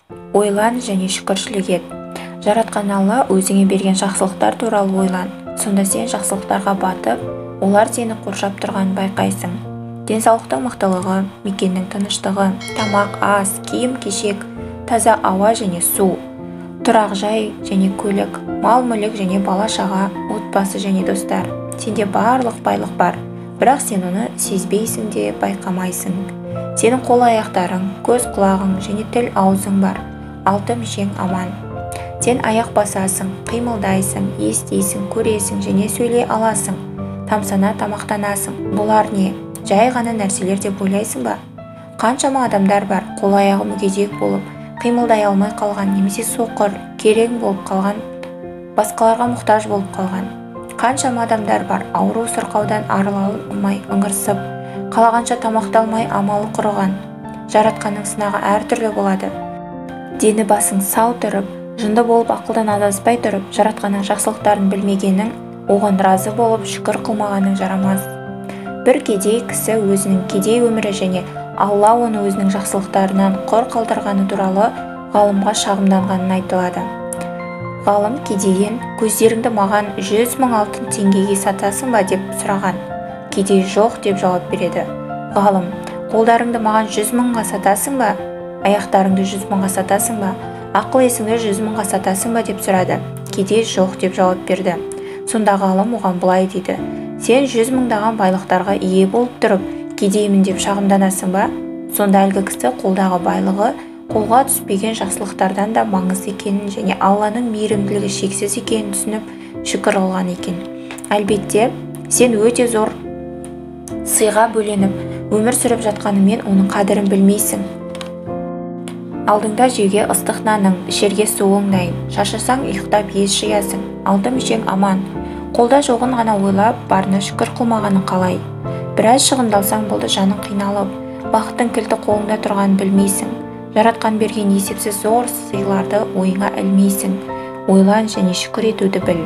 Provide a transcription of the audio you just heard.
Ойлан және шүкіршілік ет. Жаратқан Алла өзіңе берген жақсылықтар туралы ойлан. Сонда сен жақсылықтарға батып, олар сені қоршап тұрғанын байқайсың. Денсаулықтың мықтылығы, мекеннің тыныштығы, тамақ, ас, киім-кешек, таза ауа және су, тұрақ жай және көлік, мал-мүлік және бала-шаға, отбасы және достар. Сенде барлық байлық бар, бірақ сен оны сезбейсің де байқамайсың. Сенің қол-аяқтарың, көз-құлағың және тіл-аузың бар. 6 мүшең аман. Сен аяқ басасың, қимылдайсың, естисің, көресің және сөйлей аласың. Тамсана тамақтанасың. Бұлар не? Жай ғана нәрселер деп ойлайсың ба? Қаншама адамдар бар, қол-аяғы мүгедек болып, қимылдай алмай қалған, немесе соқыр, керең болып қалған, басқаларға мұқтаж болып қалған. Қаншама адамдар бар, ауру сырқаудан арыла алмай ыңырсып, қалағанша тамақталмай амалы құрыған. Жаратқанның сынағы әртүрлі болады. Дені басың сау тұрып, жынды болып ақылдан адаспай тұрып, жаратқанның жақсылықтарын білмегенің, оған разы болып шүкір қылмағаның жарамас. Бір кедей кісі өзінің кедей өмірі және Алла оны өзінің жақсылықтарынан құр қалдырғаны туралы ғалымға шағымданғанын айтылады. Ғалым кедейден көздеріңді маған 100 000 алтын теңгеге сатасың ба деп сұраған. Кедей жоқ деп жауап береді. Ғалым, қолдарыңды маған 100 000-ға сатасың ба? Аяқтарыңды 100 000-ға сатасың ба? Ақыл есіңді 100 000-ға сатасың ба деп сұрады. Кедей жоқ деп жауап берді. Сонда ғалым оған былай дейді: сен 100 000-даған байлықтарға ие болып тұрып, кедеймін деп шағымданасың ба? Сонда әлгі кісі қолдағы байлығы қолға түспеген жақсылықтардан да маңызды екенін және Алланың мейірімділігі шексіз екенін түсініп, шүкір қылған екен. Әлбетте, сен өте зор сыйға бөленіп, өмір сүріп жатқанымен оның қадірін білмейсің. Алдыңда жеуге ыстық наның, ішерге суың дайын. Шаршасаң ұйықтап ес жиясың. 6 мүшең аман. Қолда жоғын ғана ойлап, барына шүкір қылмағанын қалай. Біраз шығындалсаң болды, жаның қиналып, бақыттың кілті қолыңда тұрғанын білмейсің. Жаратқан берген есепсіз зор сыйларды ойыңа ілмейсің. Ойлан және шүкір етуді біл.